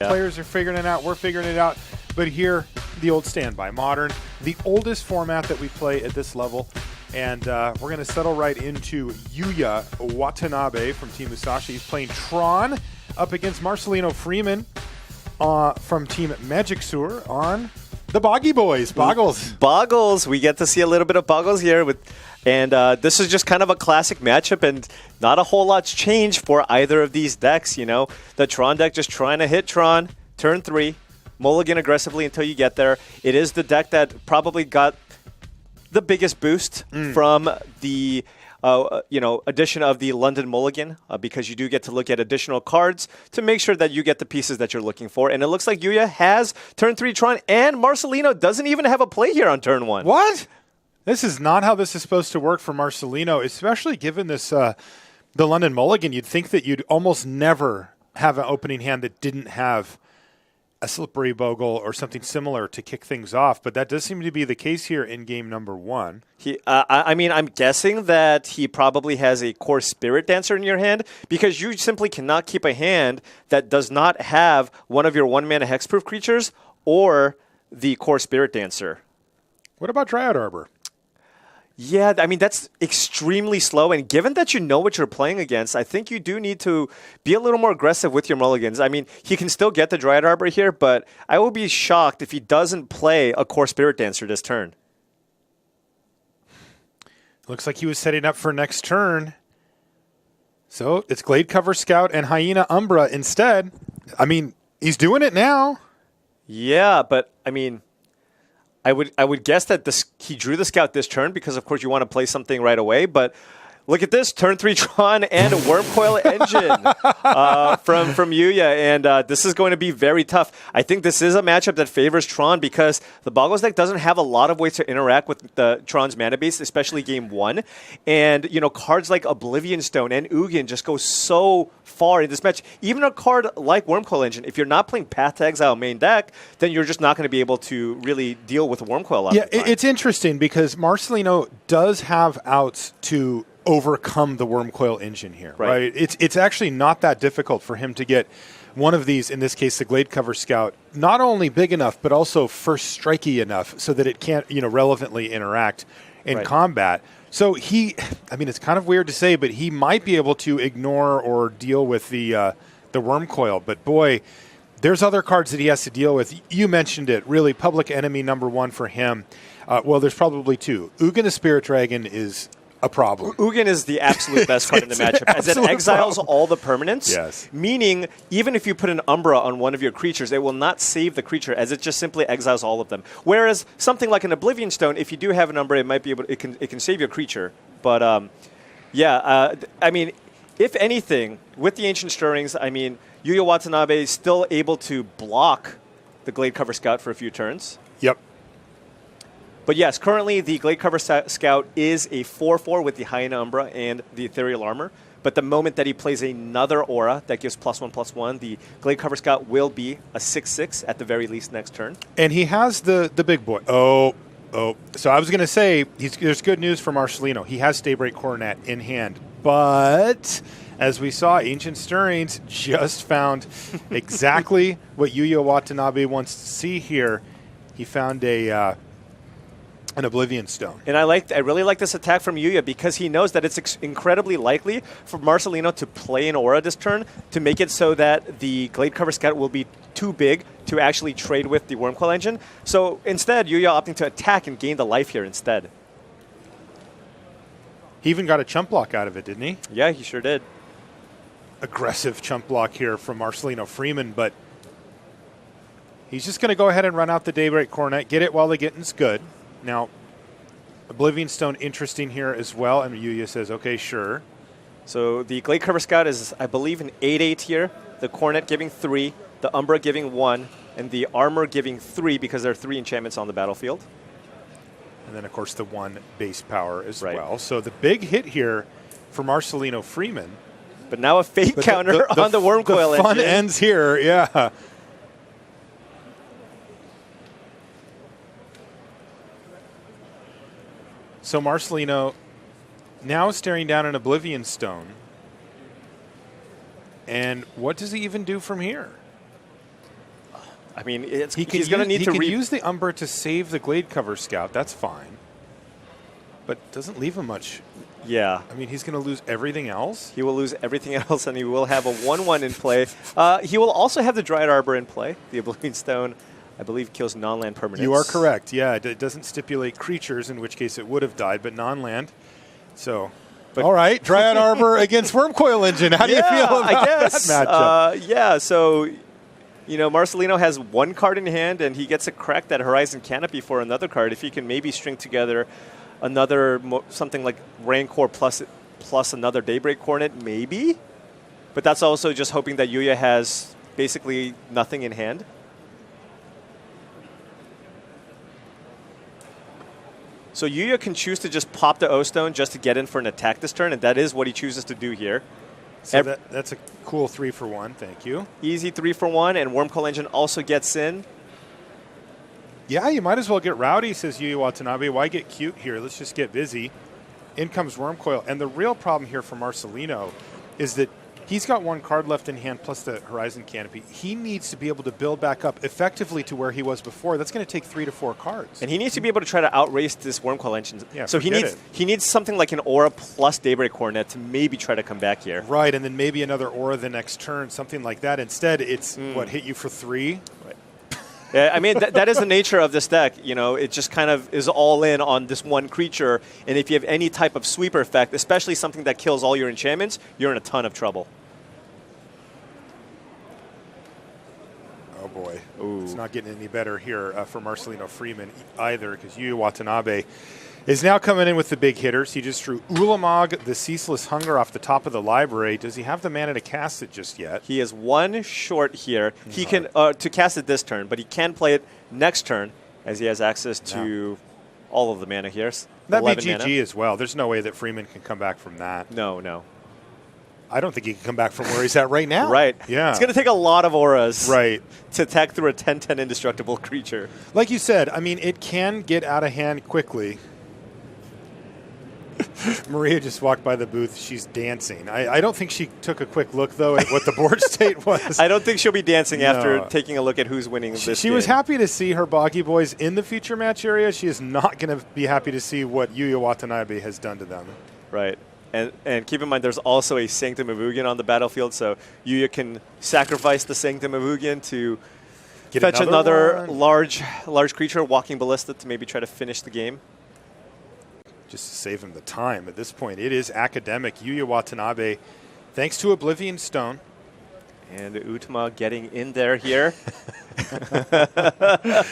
Players are figuring it out. We're figuring it out. But here, the old standby. Modern, the oldest format that we play at this level. And we're going to settle right into Yuuya Watanabe from Team Musashi. He's playing Tron up against Marcelino Freeman from Team Magic Sewer on the Boggy Boys. Boggles. Boggles. We get to see a little bit of Boggles here. And this is just kind of a classic matchup, and not a whole lot's changed for either of these decks. You know, the Tron deck just trying to hit Tron, turn 3, mulligan aggressively until you get there. It is the deck that probably got the biggest boost from the addition of the London Mulligan, because you do get to look at additional cards to make sure that you get the pieces that you're looking for. And it looks like Yuuya has turn 3 Tron, and Marcelino doesn't even have a play here on turn 1. What? This is not how this is supposed to work for Marcelino, especially given this the London Mulligan. You'd think that you'd almost never have an opening hand that didn't have a slippery bogle or something similar to kick things off, but that does seem to be the case here in game number 1. I'm guessing that he probably has a core Spirit Dancer in your hand, because you simply cannot keep a hand that does not have one of your 1-mana hexproof creatures or the core Spirit Dancer. What about Dryad Arbor? Yeah, I mean, that's extremely slow, and given that you know what you're playing against, I think you do need to be a little more aggressive with your mulligans. I mean, he can still get the Dryad Arbor here, but I will be shocked if he doesn't play a core Spirit Dancer this turn. Looks like he was setting up for next turn. So it's Gladecover Scout and Hyena Umbra instead. I mean, he's doing it now. Yeah, but, I mean, I would guess that he drew the Scout this turn because, of course, you want to play something right away. But look at this, turn 3 Tron and a Wormcoil Engine from Yuuya. And this is going to be very tough. I think this is a matchup that favors Tron because the Boggles deck doesn't have a lot of ways to interact with the Tron's mana base, especially game 1. And, you know, cards like Oblivion Stone and Ugin just go so far in this match. Even a card like Wormcoil Engine, if you're not playing Path to Exile main deck, then you're just not going to be able to really deal with Wormcoil. Yeah, it's interesting because Marcelino does have outs to overcome the Wormcoil Engine here, right? It's actually not that difficult for him to get one of these, in this case, the Gladecover Scout, not only big enough, but also first strikey enough so that it can't, relevantly interact in combat. So it's kind of weird to say, but he might be able to ignore or deal with the Wormcoil. But boy, there's other cards that he has to deal with. You mentioned it, really, public enemy number 1 for him. Well, there's probably 2. Ugin the Spirit Dragon is a problem. Ugin is the absolute best card in the matchup, as it exiles all the permanents. Yes. Meaning, even if you put an Umbra on one of your creatures, it will not save the creature, as it just simply exiles all of them. Whereas something like an Oblivion Stone, if you do have an Umbra, it might be able. It can save your creature. But I mean, if anything, with the Ancient Stirrings, I mean, Yuuya Watanabe is still able to block the Gladecover Scout for a few turns. Yep. But yes, currently the Gladecover Scout is a 4/4 with the Hyena Umbra and the Ethereal Armor. But the moment that he plays another aura that gives +1/+1, the Gladecover Scout will be a 6/6 at the very least next turn. And he has the big boy. Oh. So I was going to say, there's good news for Marcelino. He has Daybreak Coronet in hand. But as we saw, Ancient Stirrings just found exactly what Yuuya Watanabe wants to see here. He found an Oblivion Stone. And I really like this attack from Yuuya because he knows that it's incredibly likely for Marcelino to play an aura this turn to make it so that the Gladecover Scout will be too big to actually trade with the Wormcoil Engine. So instead, Yuuya opting to attack and gain the life here instead. He even got a chump block out of it, didn't he? Yeah, he sure did. Aggressive chump block here from Marcelino Freeman, but he's just going to go ahead and run out the Daybreak Coronet, get it while the getting's good. Now, Oblivion Stone interesting here as well, and Yuuya says, okay, sure. So the Gladecover Scout is, I believe, an 8/8 here. The Coronet giving 3, the Umbra giving 1, and the Armor giving 3 because there are 3 enchantments on the battlefield. And then, of course, the 1 base power as well. So the big hit here for Marcelino Freeman. But now a fate counter on the Wormcoil Engine. The fun ends here, yeah. So Marcelino now staring down an Oblivion Stone. And what does he even do from here? I mean, he's He going to need to use the Umber to save the Glade Cover Scout. That's fine. But doesn't leave him much. Yeah. I mean, he's going to lose everything else? He will lose everything else, and he will have a 1/1 in play. He will also have the Dryad Arbor in play. The Oblivion Stone, I believe, kills non-land permanents. You are correct. Yeah, it doesn't stipulate creatures, in which case it would have died, but non-land. So, all right, Dryad Arbor against Wormcoil Engine. How do you feel about that matchup? Yeah, so... You know, Marcelino has one card in hand, and he gets to crack that Horizon Canopy for another card. If he can maybe string together another something like Rancor plus another Daybreak Coronet, maybe. But that's also just hoping that Yuuya has basically nothing in hand. So Yuuya can choose to just pop the O-Stone just to get in for an attack this turn, and that is what he chooses to do here. So that's a cool 3-for-1. Thank you. Easy 3-for-1, and Wormcoil Engine also gets in. Yeah, you might as well get rowdy, says Yuuya Watanabe. Why get cute here? Let's just get busy. In comes Wormcoil. And the real problem here for Marcelino is that he's got one card left in hand plus the Horizon Canopy. He needs to be able to build back up effectively to where he was before. That's going to take 3 to 4 cards. And he needs to be able to try to outrace this Wormcoil Engine. Yeah, so he needs something like an Aura plus Daybreak Coronet to maybe try to come back here. Right, and then maybe another Aura the next turn, something like that. Instead, it's, hit you for 3? Right. Yeah, I mean, that is the nature of this deck. You know, it just kind of is all in on this one creature. And if you have any type of sweeper effect, especially something that kills all your enchantments, you're in a ton of trouble. Oh, boy. Ooh. It's not getting any better here for Marcelino Freeman either, because Yuuya Watanabe is now coming in with the big hitters. He just drew Ulamog, the Ceaseless Hunger, off the top of the library. Does he have the mana to cast it just yet? He is one short here. He can to cast it this turn, but he can play it next turn, as he has access to all of the mana here. That'd be GG as well. There's no way that Freeman can come back from that. No. I don't think he can come back from where he's at right now. Right. Yeah. It's going to take a lot of auras to attack through a 10/10 indestructible creature. Like you said, I mean, it can get out of hand quickly. Maria just walked by the booth. She's dancing. I don't think she took a quick look, though, at what the board state was. I don't think she'll be dancing after taking a look at who's winning this game. She was happy to see her Boggy Boys in the feature match area. She is not going to be happy to see what Yuuya Watanabe has done to them. Right. And keep in mind, there's also a Sanctum of Ugin on the battlefield, so Yuuya can sacrifice the Sanctum of Ugin to fetch another large creature, Walking Ballista, to maybe try to finish the game. Just to save him the time. At this point, it is academic. Yuuya Watanabe, thanks to Oblivion Stone. And Utama getting in there here. Yeah,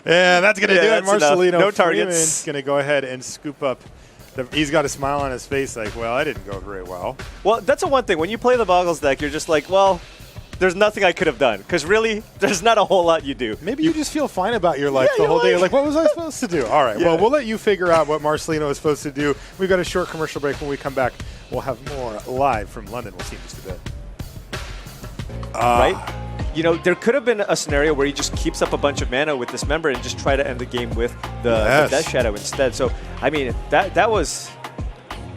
that's going to do it. Marcelino no targets. Going to go ahead and scoop up. He's got a smile on his face like, well, I didn't go very well. Well, that's the one thing. When you play the Boggles deck, you're just like, well, there's nothing I could have done. Because really, there's not a whole lot you do. Maybe you just feel fine about your life the whole day. You're like, what was I supposed to do? All right, well, we'll let you figure out what Marcelino is supposed to do. We've got a short commercial break. When we come back, we'll have more live from London. We'll see you in just a bit. Right? You know, there could have been a scenario where he just keeps up a bunch of mana with this member and just try to end the game with the Death Shadow instead. So, I mean, that was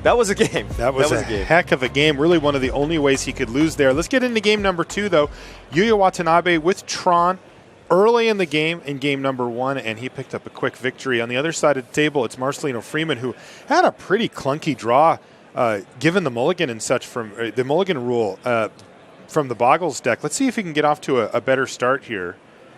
a game. That was a heck of a game. Really one of the only ways he could lose there. Let's get into game number 2, though. Yuuya Watanabe with Tron early in the game, in game number 1, and he picked up a quick victory. On the other side of the table, it's Marcelino Freeman, who had a pretty clunky draw given the mulligan and such from the mulligan rule from the Boggles deck. Let's see if he can get off to a better start here.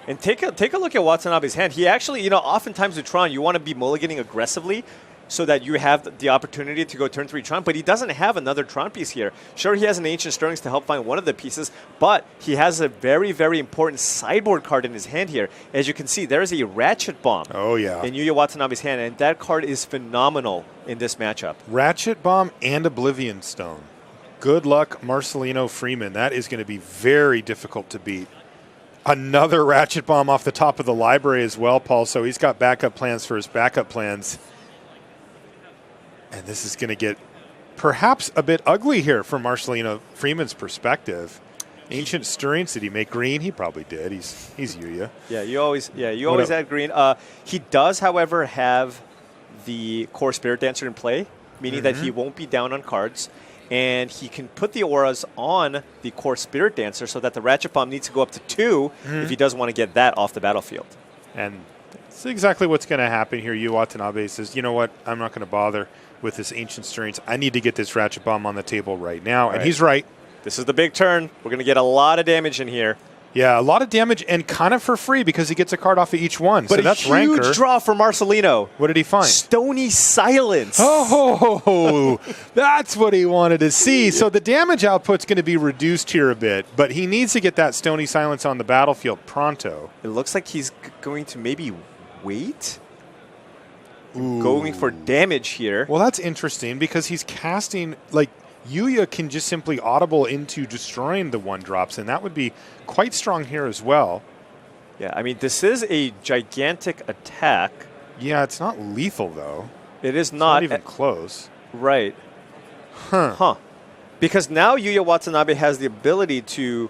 And take a look at Watanabe's hand. He actually, you know, oftentimes with Tron, you want to be mulliganing aggressively so that you have the opportunity to go turn 3 Tron, but he doesn't have another Tron piece here. Sure, he has an Ancient Stirrings to help find one of the pieces, but he has a very, very important sideboard card in his hand here. As you can see, there is a Ratchet Bomb in Yuuya Watanabe's hand, and that card is phenomenal in this matchup. Ratchet Bomb and Oblivion Stone. Good luck, Marcelino Freeman. That is going to be very difficult to beat. Another Ratchet Bomb off the top of the library as well, Paul, so he's got backup plans for his backup plans. And this is going to get perhaps a bit ugly here from Marcelino Freeman's perspective. Ancient Stirrings, did he make green? He probably did. He's Yuuya. Yeah, you always add green. He does, however, have the Core Spirit Dancer in play, meaning that he won't be down on cards. and he can put the auras on the core Spirit Dancer so that the Ratchet Bomb needs to go up to 2 if he does want to get that off the battlefield. And that's exactly what's going to happen here. Yuuya Watanabe says, you know what, I'm not going to bother with this Ancient Stirrings. I need to get this Ratchet Bomb on the table right now. And he's right. This is the big turn. We're going to get a lot of damage in here. Yeah, a lot of damage and kind of for free because he gets a card off of each one. But so that's a huge Rancor. draw for Marcelino. What did he find? Stony Silence. Oh, that's what he wanted to see. So the damage output's going to be reduced here a bit, but he needs to get that Stony Silence on the battlefield pronto. It looks like he's going to maybe wait. Ooh. Going for damage here. Well, that's interesting because he's casting, like, Yuuya can just simply audible into destroying the 1-drops, and that would be quite strong here as well. Yeah, I mean, this is a gigantic attack. Yeah, it's not lethal, though. It is It's not. not even close. Right. Huh. Because now Yuuya Watanabe has the ability to,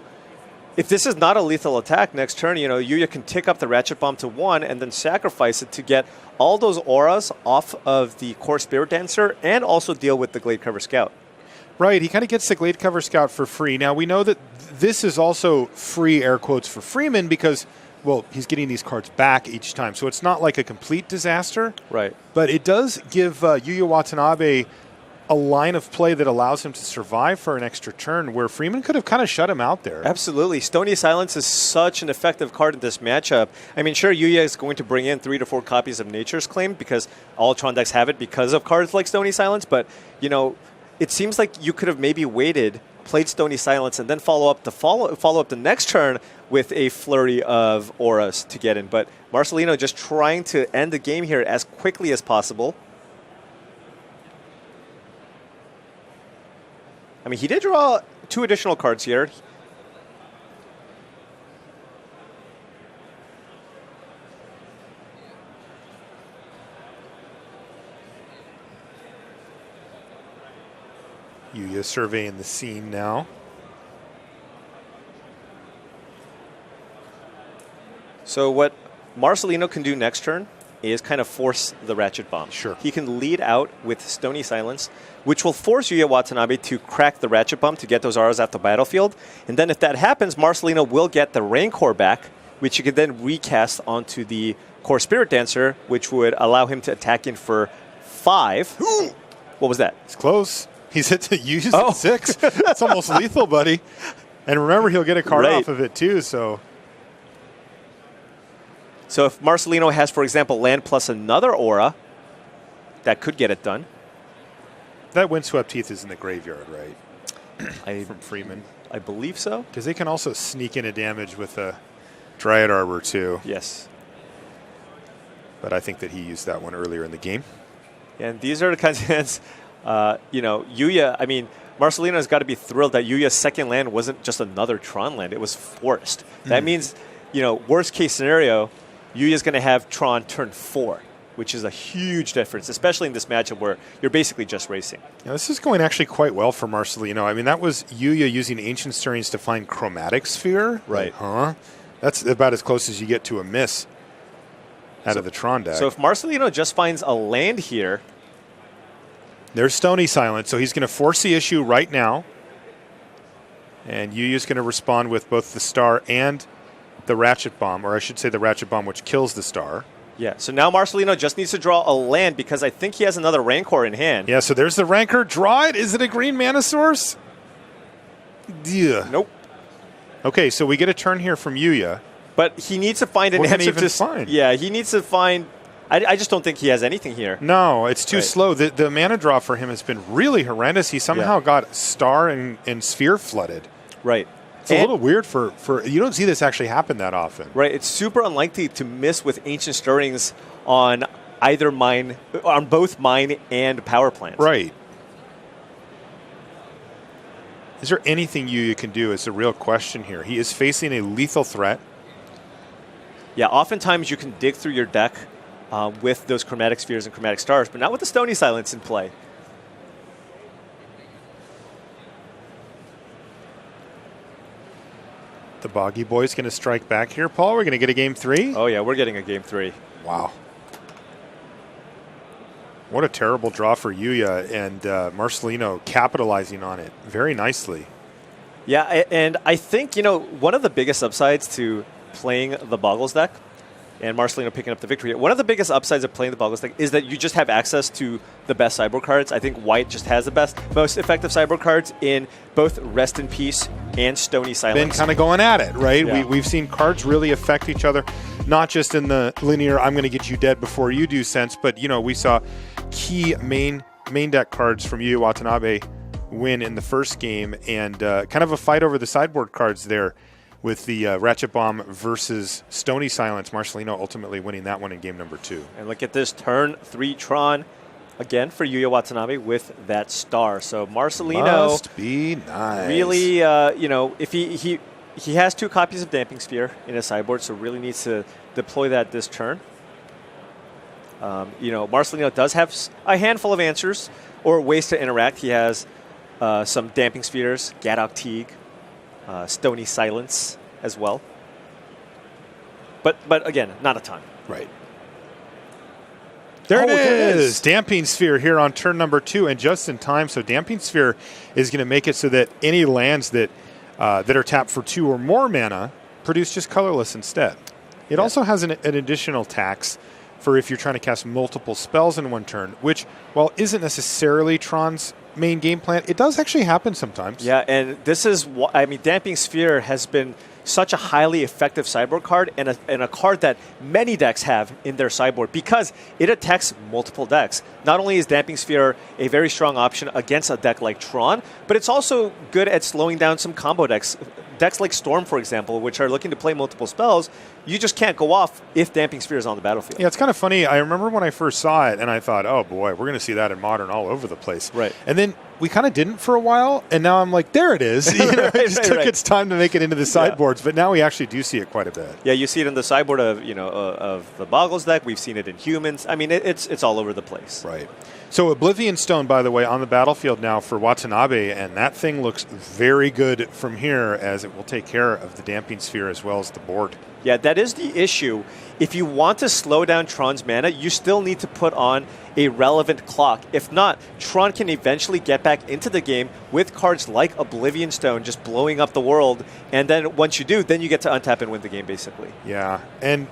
if this is not a lethal attack next turn, you know, Yuuya can tick up the Ratchet Bomb to 1 and then sacrifice it to get all those auras off of the core Spirit Dancer and also deal with the Glade Cover Scout. Right, he kind of gets the Glade Cover Scout for free. Now, we know that this is also free, air quotes, for Freeman because, well, he's getting these cards back each time. So it's not like a complete disaster. Right. But it does give Yuuya Watanabe a line of play that allows him to survive for an extra turn where Freeman could have kind of shut him out there. Absolutely. Stony Silence is such an effective card in this matchup. I mean, sure, Yuuya is going to bring in 3 to 4 copies of Nature's Claim because all Tron decks have it because of cards like Stony Silence, but, you know, it seems like you could have maybe waited, played Stony Silence, and then follow up the next turn with a flurry of auras to get in. But Marcelino just trying to end the game here as quickly as possible. I mean, he did draw 2 additional cards here. Yuuya surveying the scene now. So what Marcelino can do next turn is kind of force the Ratchet Bomb. Sure. He can lead out with Stony Silence, which will force Yuuya Watanabe to crack the Ratchet Bomb to get those auras off the battlefield. And then if that happens, Marcelino will get the Rancor back, which he could then recast onto the core Spirit Dancer, which would allow him to attack in for 5. What was that? It's close. He's hit to use 6. It's almost lethal, buddy. And remember, he'll get a card off of it, too, so... So if Marcelino has, for example, land plus another aura, that could get it done. That Windswept Teeth is in the graveyard, right? From Freeman. I believe so. Because they can also sneak in a damage with a Dryad Arbor, too. Yes. But I think that he used that one earlier in the game. And these are the kinds of hands, you know, Yuuya, I mean, Marcelino's got to be thrilled that Yuuya's second land wasn't just another Tron land. It was forced. That means, you know, worst case scenario, Yuuya's going to have Tron turn 4, which is a huge difference, especially in this matchup where you're basically just racing. Yeah, this is going actually quite well for Marcelino. I mean, that was Yuuya using Ancient Stirrings to find Chromatic Sphere. Right. Like, huh? That's about as close as you get to a miss out of the Tron deck. So if Marcelino just finds a land here... There's Stony Silence, so he's going to force the issue right now. And Yuuya's going to respond with both the Star and the Ratchet Bomb, or I should say the Ratchet Bomb, which kills the Star. Yeah, so now Marcelino just needs to draw a land because I think he has another Rancor in hand. Yeah, so there's the Rancor. Draw it. Is it a green mana source? Yeah. Nope. Okay, so we get a turn here from Yuuya. But he needs to find an What can answer he even to... find? Yeah, he needs to find... I just don't think he has anything here. No, it's too slow. The mana draw for him has been really horrendous. He somehow got Star and Sphere flooded. Right. It's a little weird for you don't see this actually happen that often. Right. It's super unlikely to miss with Ancient Stirrings on either mine, on both mine and power plants. Right. Is there anything Yuuya can do is the real question here. He is facing a lethal threat. Yeah, oftentimes you can dig through your deck with those Chromatic Spheres and Chromatic Stars, but not with the Stony Silence in play. The Boggy Boy's going to strike back here, Paul. We're going to get a game 3. Oh, yeah, we're getting a game 3. Wow. What a terrible draw for Yuuya, and Marcelino capitalizing on it very nicely. Yeah, and I think, one of the biggest upsides to playing the Boggles deck, and Marcelino picking up the victory, one of the biggest upsides of playing the Boggles deck is that you just have access to the best sideboard cards. I think White just has the most effective sideboard cards in both Rest in Peace and Stony Silence. Been kind of going at it, right? Yeah. We've seen cards really affect each other, not just in the linear I'm going to get you dead before you do sense, but we saw key main deck cards from Yuuya Watanabe win in the first game, and kind of a fight over the sideboard cards there with the Ratchet Bomb versus Stony Silence. Marcelino ultimately winning that one in game number 2. And look at this turn 3 Tron again for Yuuya Watanabe with that star. So Marcelino must be nice. Really, if he has 2 copies of Damping Sphere in his sideboard, so really needs to deploy that this turn. Marcelino does have a handful of answers or ways to interact. He has some Damping Spheres, Gadok Teague, Stony Silence as well. But again, not a ton. Right. There it is. Damping Sphere here on turn number 2, and just in time. So Damping Sphere is going to make it so that any lands that are tapped for 2 or more mana produce just colorless instead. It also has an additional tax for if you're trying to cast multiple spells in one turn, which, while isn't necessarily Tron's main game plan, it does actually happen sometimes. Yeah, and this is Damping Sphere has been such a highly effective sideboard card, and a card that many decks have in their sideboard because it attacks multiple decks. Not only is Damping Sphere a very strong option against a deck like Tron, but it's also good at slowing down some combo decks. Decks like Storm, for example, which are looking to play multiple spells, you just can't go off if Damping Sphere is on the battlefield. Yeah, it's kind of funny. I remember when I first saw it, and I thought, oh boy, we're going to see that in Modern all over the place. Right. And then we kind of didn't for a while, and now I'm like, there it is. It just took its time to make it into the sideboards, but now we actually do see it quite a bit. Yeah, you see it in the sideboard of of the Boggles deck. We've seen it in Humans. I mean, it's all over the place. Right. So Oblivion Stone, by the way, on the battlefield now for Watanabe, and that thing looks very good from here as it will take care of the Damping Sphere as well as the board. Yeah, that is the issue. If you want to slow down Tron's mana, you still need to put on a relevant clock. If not, Tron can eventually get back into the game with cards like Oblivion Stone just blowing up the world, and then once you do, then you get to untap and win the game, basically. Yeah, and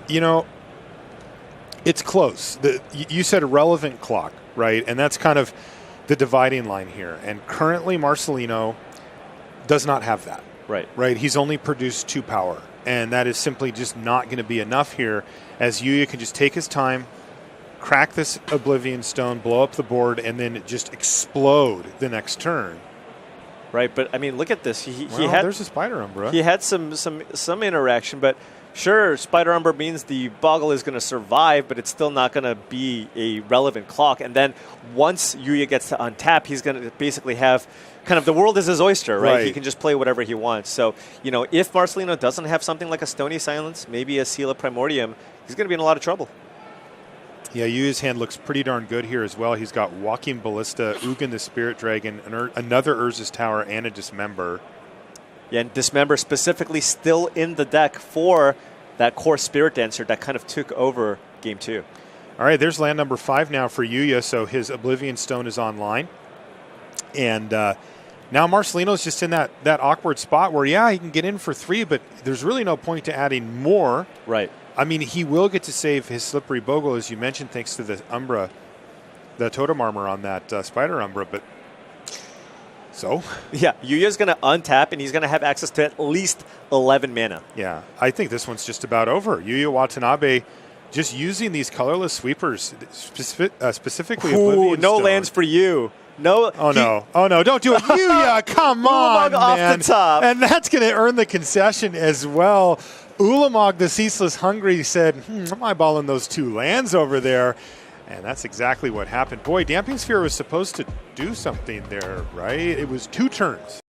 it's close. You said a relevant clock, right? And that's kind of the dividing line here. And currently Marcelino does not have that. Right. He's only produced 2 power. And that is simply just not going to be enough here, as Yuuya can just take his time, crack this Oblivion Stone, blow up the board, and then just explode the next turn. Right, but I mean, look at this. There's a Spider Umbra. He had some interaction, but sure, Spider Umbra means the Boggle is going to survive, but it's still not going to be a relevant clock. And then once Yuuya gets to untap, he's going to basically have kind of the world is his oyster, right? He can just play whatever he wants. So, if Marcelino doesn't have something like a Stony Silence, maybe a Seal of Primordium, he's going to be in a lot of trouble. Yeah, Yuya's hand looks pretty darn good here as well. He's got Walking Ballista, Ugin the Spirit Dragon, another Urza's Tower, and a Dismember. Yeah, and Dismember specifically still in the deck for that core Spirit Dancer that kind of took over Game 2. All right, there's land number 5 now for Yuuya, so his Oblivion Stone is online. And now Marcelino's just in that awkward spot where, he can get in for 3, but there's really no point to adding more. Right. I mean, he will get to save his Slippery Bogle, as you mentioned, thanks to the Umbra, the Totem Armor on that Spider Umbra, but so? Yeah, Yuuya's going to untap, and he's going to have access to at least 11 mana. Yeah, I think this one's just about over. Yuuya Watanabe just using these colorless sweepers, specifically Oblivion no Stone. lands for you. No. Oh, no, don't do it. Yuuya, come on, off man. the top. And that's going to earn the concession as well. Ulamog, the Ceaseless Hungry, said, I'm eyeballing those 2 lands over there. And that's exactly what happened. Boy, Damping Sphere was supposed to do something there, right? It was 2 turns.